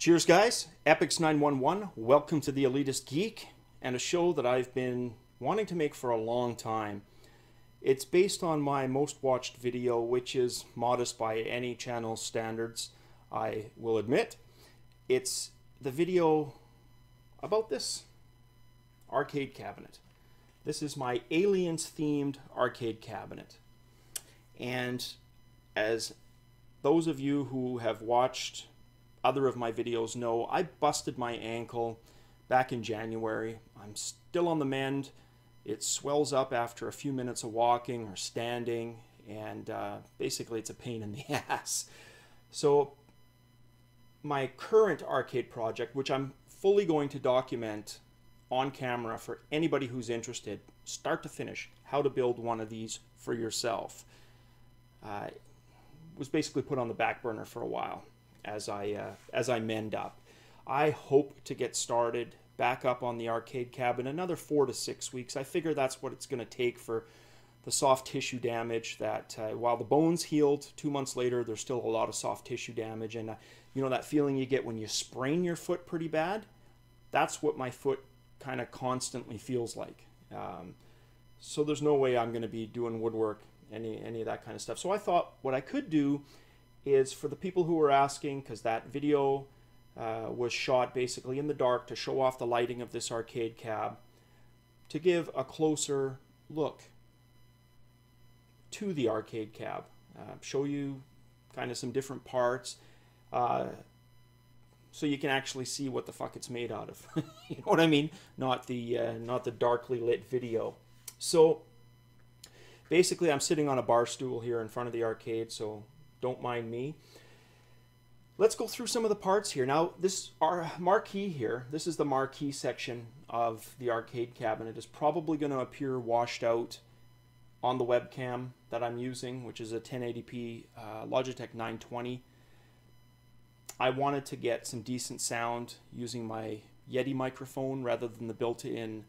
Cheers, guys. Epyx911, welcome to the Elitist Geek, and a show that I've been wanting to make for a long time. It's based on my most watched video, which is modest by any channel standards, I will admit. It's the video about this arcade cabinet. This is my Aliens-themed arcade cabinet. And as those of you who have watched other of my videos know, I busted my ankle back in January. I'm still on the mend. It swells up after a few minutes of walking or standing, and basically it's a pain in the ass. So my current arcade project, which I'm fully going to document on camera for anybody who's interested, start to finish, how to build one of these for yourself, was basically put on the back burner for a while as I mend up. I hope to get started back up on the arcade cabinet another 4 to 6 weeks. I figure that's what it's going to take for the soft tissue damage that while the bones healed 2 months later, there's still a lot of soft tissue damage. And you know that feeling you get when you sprain your foot pretty bad? That's what my foot kind of constantly feels like. So there's no way I'm going to be doing woodwork, any of that kind of stuff. So I thought what I could do is, for the people who were asking, because that video was shot basically in the dark to show off the lighting of this arcade cab, to give a closer look to the arcade cab, show you kind of some different parts, so you can actually see what the fuck it's made out of. You know what I mean? Not the darkly lit video. So basically, I'm sitting on a bar stool here in front of the arcade, so don't mind me. Let's go through some of the parts here. Now, our marquee here, this is the marquee section of the arcade cabinet, is probably going to appear washed out on the webcam that I'm using, which is a 1080p Logitech 920. I wanted to get some decent sound using my Yeti microphone rather than the built-in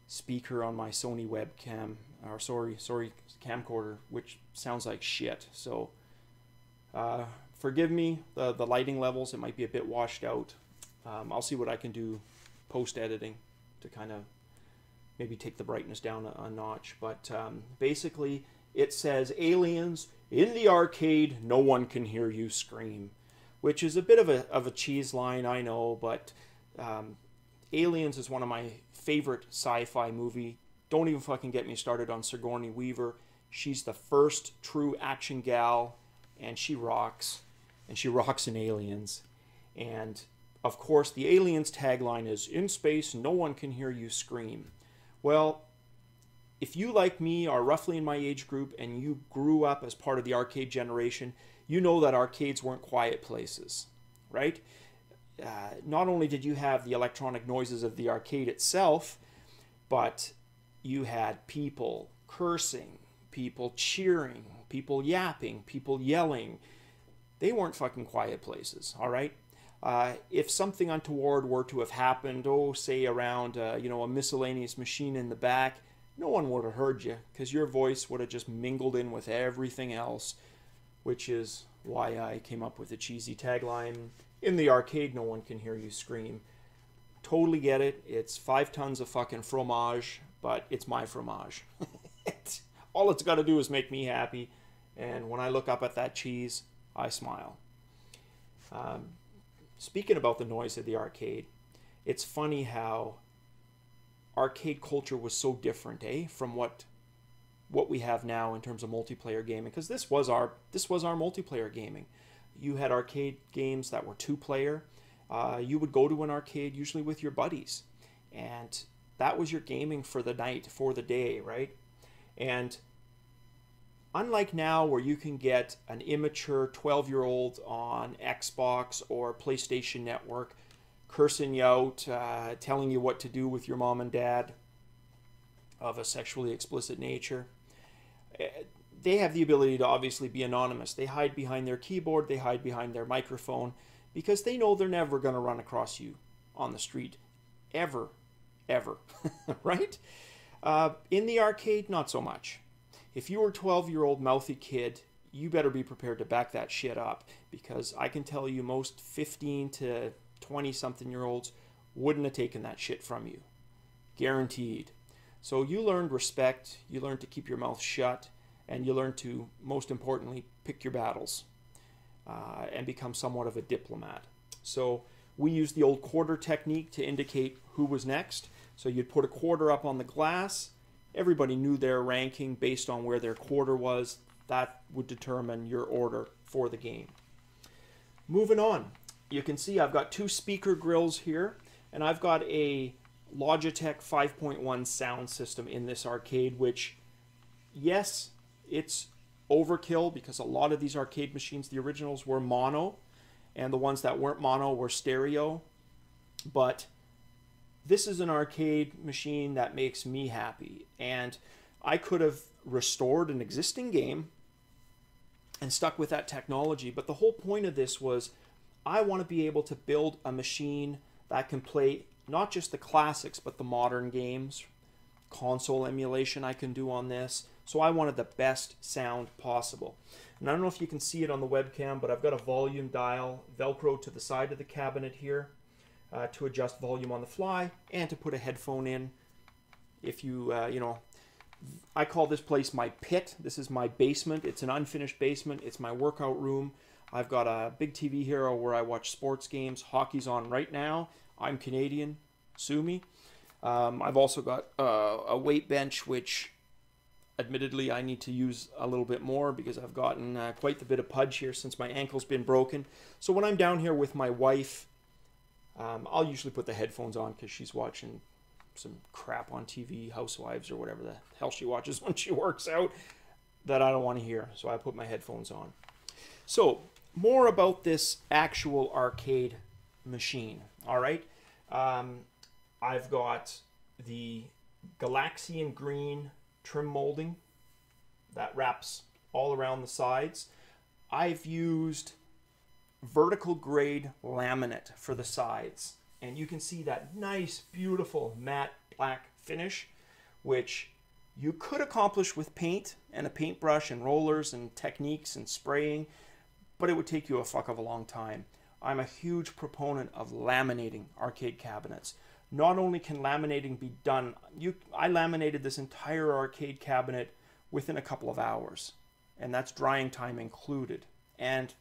speaker on my Sony webcam, or sorry, camcorder, which sounds like shit. So forgive me, the lighting levels, it might be a bit washed out. I'll see what I can do post-editing to kind of maybe take the brightness down a notch. But basically, it says, "Aliens, in the arcade, no one can hear you scream," which is a bit of a cheese line, I know, but Aliens is one of my favorite sci-fi movie. Don't even fucking get me started on Sigourney Weaver. She's the first true action gal, and she rocks. And she rocks in Aliens. And, of course, the Aliens tagline is, "In space, no one can hear you scream." Well, if you, like me, are roughly in my age group and you grew up as part of the arcade generation, you know that arcades weren't quiet places, right? Not only did you have the electronic noises of the arcade itself, but you had people cursing, people cheering, people yapping, people yelling. They weren't fucking quiet places, all right? If something untoward were to have happened, say around a miscellaneous machine in the back, no one would have heard you, because your voice would have just mingled in with everything else, which is why I came up with the cheesy tagline, "In the arcade, no one can hear you scream." Totally get it. It's 5 tons of fucking fromage, but it's my fromage. All it's got to do is make me happy, and when I look up at that cheese, I smile. Speaking about the noise of the arcade, it's funny how arcade culture was so different, from what we have now in terms of multiplayer gaming, because this was our multiplayer gaming. You had arcade games that were 2-player. You would go to an arcade usually with your buddies, and that was your gaming for the night, for the day, right? And unlike now, where you can get an immature 12-year-old on Xbox or PlayStation Network cursing you out, telling you what to do with your mom and dad of a sexually explicit nature, they have the ability to obviously be anonymous. They hide behind their keyboard, they hide behind their microphone, because they know they're never going to run across you on the street. Ever. Right? In the arcade, not so much. If you were a 12-year-old mouthy kid, you better be prepared to back that shit up, because I can tell you most 15 to 20-something-year-olds wouldn't have taken that shit from you. Guaranteed. So you learned respect, you learned to keep your mouth shut, and you learned to, most importantly, pick your battles and become somewhat of a diplomat. So we used the old quarter technique to indicate who was next. So you'd put a quarter up on the glass. Everybody knew their ranking based on where their quarter was. That would determine your order for the game. Moving on, you can see I've got 2 speaker grills here, and I've got a Logitech 5.1 sound system in this arcade, which, yes, it's overkill because a lot of these arcade machines, the originals, were mono, and the ones that weren't mono were stereo. But this is an arcade machine that makes me happy, and I could have restored an existing game and stuck with that technology, but the whole point of this was I want to be able to build a machine that can play not just the classics but the modern games. Console emulation I can do on this, so I wanted the best sound possible. And I don't know if you can see it on the webcam, but I've got a volume dial velcro to the side of the cabinet here to adjust volume on the fly and to put a headphone in. If you, you know, I call this place my pit. This is my basement. It's an unfinished basement. It's my workout room. I've got a big TV here where I watch sports games. Hockey's on right now. I'm Canadian. Sue me. I've also got a weight bench, which admittedly I need to use a little bit more because I've gotten quite the bit of pudge here since my ankle's been broken. So when I'm down here with my wife, I'll usually put the headphones on because she's watching some crap on TV, Housewives or whatever the hell she watches when she works out that I don't want to hear. So I put my headphones on. So more about this actual arcade machine. All right. I've got the Galaxian green trim molding that wraps all around the sides. I've used vertical grade laminate for the sides, and you can see that nice, beautiful matte black finish, which you could accomplish with paint and a paintbrush and rollers and techniques and spraying, but it would take you a fuck of a long time. I'm a huge proponent of laminating arcade cabinets. Not only can laminating be done, I laminated this entire arcade cabinet within a couple of hours, and that's drying time included, and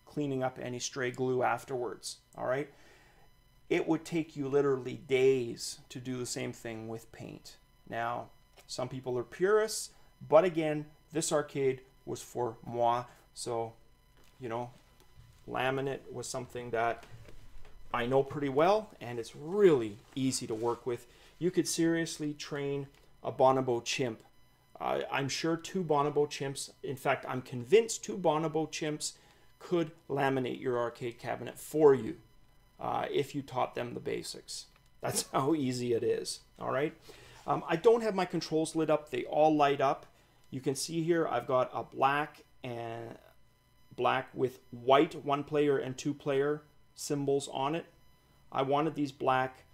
cleaning up any stray glue afterwards. All right, it would take you literally days to do the same thing with paint. Now, some people are purists, but again, this arcade was for moi, so you know, laminate was something that I know pretty well, and it's really easy to work with. You could seriously train a bonobo chimp. I'm sure 2 bonobo chimps, in fact, I'm convinced 2 bonobo chimps could laminate your arcade cabinet for you if you taught them the basics. That's how easy it is. All right. I don't have my controls lit up. They all light up. You can see here I've got a black with white 1-player and 2-player symbols on it. I wanted these black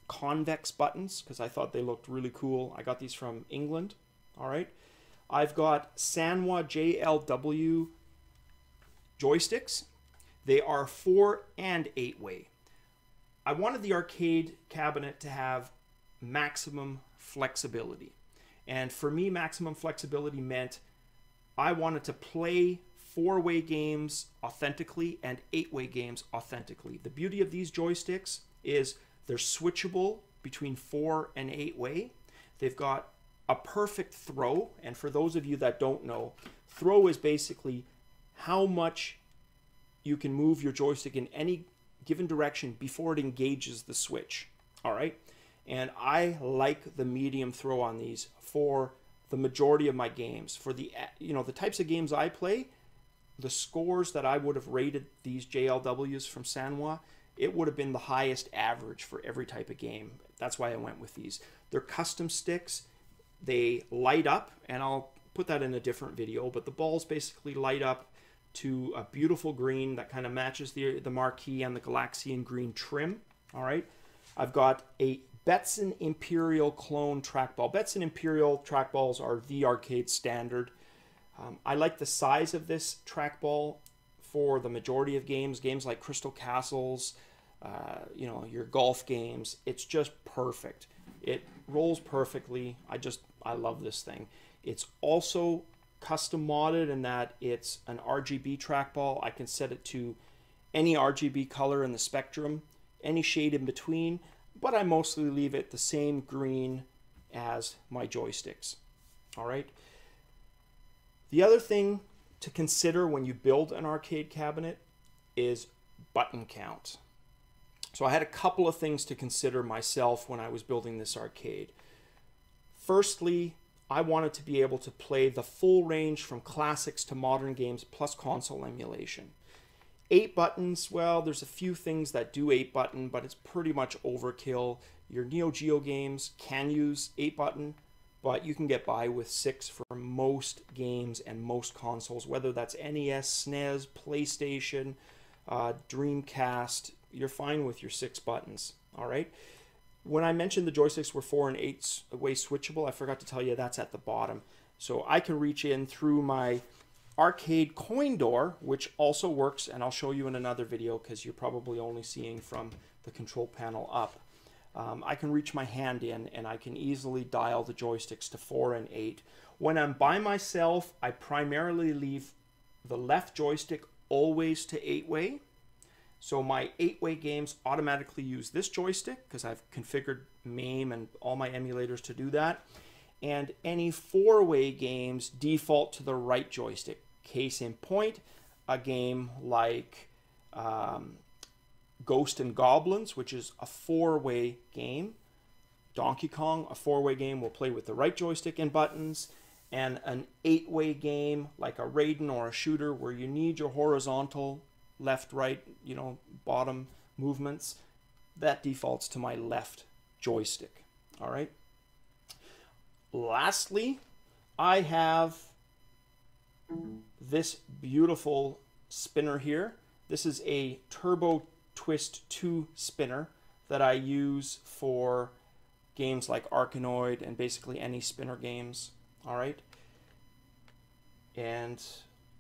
convex buttons because I thought they looked really cool. I got these from England. All right. I've got Sanwa JLW joysticks. They are 4 and 8-way. I wanted the arcade cabinet to have maximum flexibility. And for me, maximum flexibility meant I wanted to play 4-way games authentically and 8-way games authentically. The beauty of these joysticks is they're switchable between 4 and 8-way. They've got a perfect throw, and for those of you that don't know, throw is basically how much you can move your joystick in any given direction before it engages the switch. All right, and I like the medium throw on these for the majority of my games. For the the types of games I play, the scores that I would have rated these JLWs from Sanwa, it would have been the highest average for every type of game. That's why I went with these. They're custom sticks. They light up, and I'll put that in a different video, but the balls basically light up to a beautiful green that kind of matches the Marquee and the Galaxian green trim. All right. I've got a Betson Imperial clone trackball. Betson Imperial trackballs are the arcade standard. I like the size of this trackball for the majority of games like Crystal Castles, you know, your golf games. It's just perfect. It rolls perfectly. I love this thing. It's also custom modded in that it's an RGB trackball. I can set it to any RGB color in the spectrum, any shade in between, but I mostly leave it the same green as my joysticks. All right. The other thing to consider when you build an arcade cabinet is button count. So I had a couple of things to consider myself when I was building this arcade. Firstly, I wanted to be able to play the full range from classics to modern games plus console emulation. 8 buttons, well, there's a few things that do 8 button, but it's pretty much overkill. Your Neo Geo games can use 8 button, but you can get by with 6 for most games and most consoles, whether that's NES, SNES, PlayStation, Dreamcast. You're fine with your 6 buttons, all right? When I mentioned the joysticks were 4 and 8 way switchable, I forgot to tell you that's at the bottom. So I can reach in through my arcade coin door, which also works, and I'll show you in another video because you're probably only seeing from the control panel up. I can reach my hand in and I can easily dial the joysticks to 4 and 8. When I'm by myself, I primarily leave the left joystick always to 8-way. So my 8-way games automatically use this joystick because I've configured MAME and all my emulators to do that. And any 4-way games default to the right joystick. Case in point, a game like Ghost and Goblins, which is a 4-way game. Donkey Kong, a 4-way game, will play with the right joystick and buttons. And an 8-way game like a Raiden or a shooter where you need your horizontal left, right, you know, bottom movements, that defaults to my left joystick. All right. Lastly, I have this beautiful spinner here. This is a Turbo Twist 2 spinner that I use for games like Arkanoid and basically any spinner games. All right. And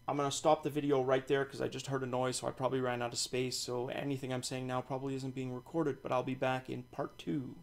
I'm going to stop the video right there because I just heard a noise, so I probably ran out of space. So anything I'm saying now probably isn't being recorded, but I'll be back in part 2.